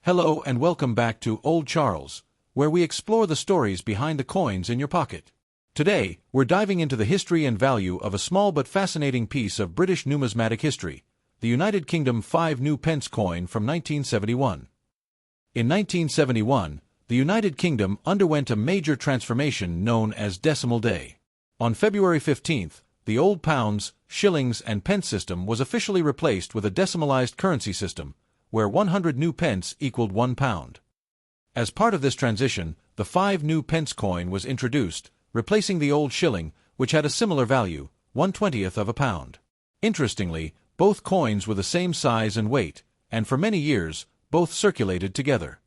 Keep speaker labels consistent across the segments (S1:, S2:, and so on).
S1: Hello and welcome back to Old Charles, where we explore the stories behind the coins in your pocket. Today, we're diving into the history and value of a small but fascinating piece of British numismatic history, the United Kingdom 5 New Pence coin from 1971. In 1971, the United Kingdom underwent a major transformation known as Decimal Day. On February 15th, the old pounds, shillings, and pence system was officially replaced with a decimalized currency system, where 100 new pence equaled £1. As part of this transition, the 5 New Pence coin was introduced, replacing the old shilling, which had a similar value, 1/20th of a pound. Interestingly, both coins were the same size and weight, and for many years, both circulated together.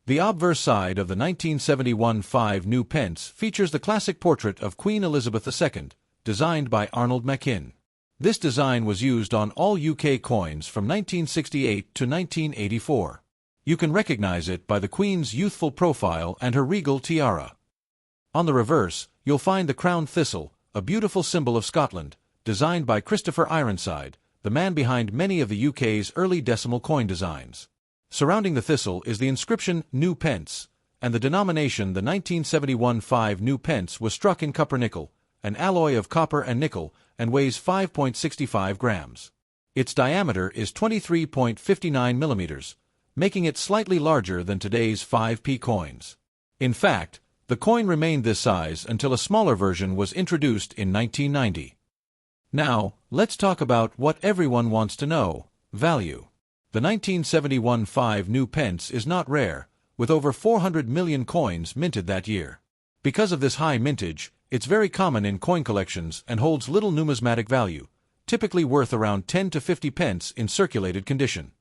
S1: The obverse side of the 1971 5 New Pence features the classic portrait of Queen Elizabeth II, designed by Arnold Machin. This design was used on all UK coins from 1968 to 1984. You can recognize it by the Queen's youthful profile and her regal tiara. On the reverse, you'll find the crown thistle, a beautiful symbol of Scotland, designed by Christopher Ironside, the man behind many of the UK's early decimal coin designs. Surrounding the thistle is the inscription New Pence, and the denomination the 1971 5 New Pence was struck in copper nickel, an alloy of copper and nickel, and weighs 5.65 grams. Its diameter is 23.59 millimeters, making it slightly larger than today's 5p coins. In fact, the coin remained this size until a smaller version was introduced in 1990. Now, let's talk about what everyone wants to know: value. The 1971 5 New Pence is not rare, with over 400 million coins minted that year. Because of this high mintage, it's very common in coin collections and holds little numismatic value, typically worth around 10 to 50 pence in circulated condition.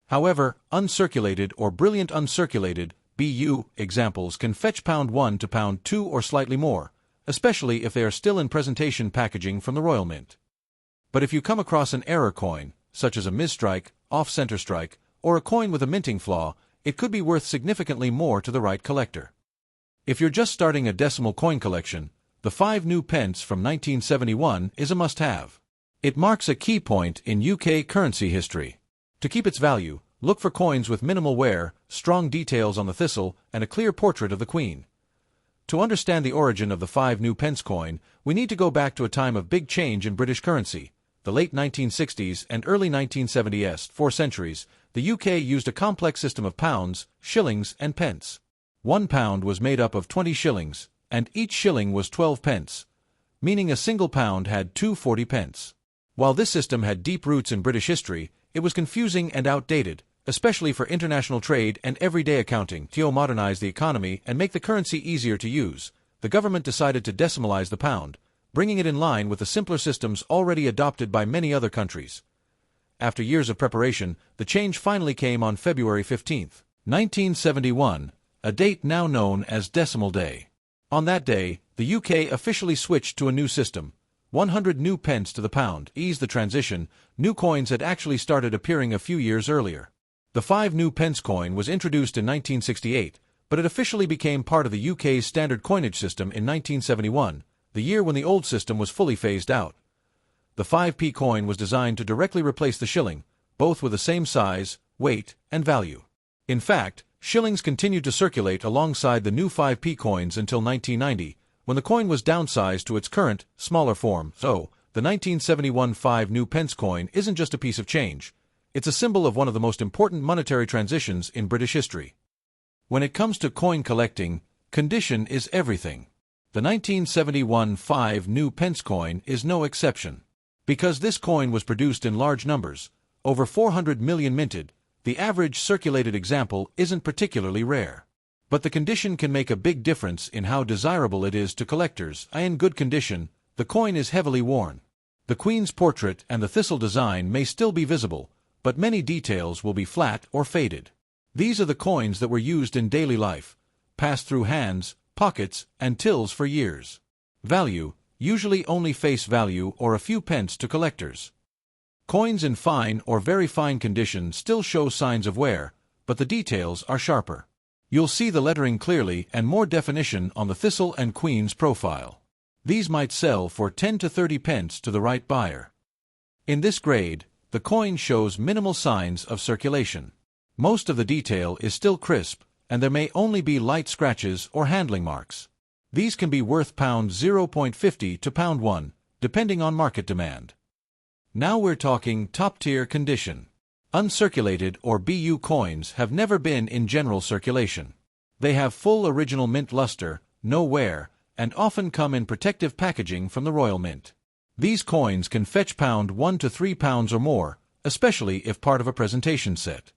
S1: However, uncirculated or brilliant uncirculated (BU) examples can fetch £1 to £2 or slightly more, especially if they are still in presentation packaging from the Royal Mint. But if you come across an error coin, such as a misstrike, off-center strike, or a coin with a minting flaw, it could be worth significantly more to the right collector. If you're just starting a decimal coin collection, the 5 New Pence from 1971 is a must-have. It marks a key point in UK currency history. To keep its value, look for coins with minimal wear, strong details on the thistle, and a clear portrait of the Queen. To understand the origin of the 5 New Pence coin, we need to go back to a time of big change in British currency, the late 1960s and early 1970s. For centuries, the UK used a complex system of pounds, shillings, and pence. £1 was made up of 20 shillings, and each shilling was 12 pence, meaning a single pound had 240 pence. While this system had deep roots in British history, it was confusing and outdated, especially for international trade and everyday accounting. To modernize the economy and make the currency easier to use, the government decided to decimalize the pound, bringing it in line with the simpler systems already adopted by many other countries. After years of preparation, the change finally came on February 15, 1971, a date now known as Decimal Day. On that day, the UK officially switched to a new system, 100 new pence to the pound. Ease the transition, new coins had actually started appearing a few years earlier. The 5 New Pence coin was introduced in 1968, but it officially became part of the UK's standard coinage system in 1971, the year when the old system was fully phased out. The 5p coin was designed to directly replace the shilling, both with the same size, weight, and value. In fact, shillings continued to circulate alongside the new 5p coins until 1990, when the coin was downsized to its current, smaller form. So, the 1971 5 New Pence coin isn't just a piece of change. It's a symbol of one of the most important monetary transitions in British history. When it comes to coin collecting, condition is everything. The 1971 5 New Pence coin is no exception. Because this coin was produced in large numbers, over 400 million minted, the average circulated example isn't particularly rare. But the condition can make a big difference in how desirable it is to collectors. In good condition, the coin is heavily worn. The Queen's portrait and the thistle design may still be visible, but many details will be flat or faded. These are the coins that were used in daily life, passed through hands, pockets, and tills for years. Value, usually only face value or a few pence to collectors. Coins in fine or very fine condition still show signs of wear, but the details are sharper. You'll see the lettering clearly and more definition on the thistle and Queen's profile. These might sell for 10 to 30 pence to the right buyer. In this grade, the coin shows minimal signs of circulation. Most of the detail is still crisp, and there may only be light scratches or handling marks. These can be worth £0.50 to £1, depending on market demand. Now we're talking top-tier condition. Uncirculated or BU coins have never been in general circulation. They have full original mint luster, no wear, and often come in protective packaging from the Royal Mint. These coins can fetch £1 to £3 or more, especially if part of a presentation set.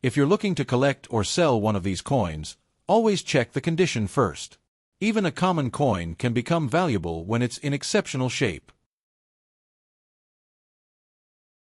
S1: If you're looking to collect or sell one of these coins, always check the condition first. Even a common coin can become valuable when it's in exceptional shape.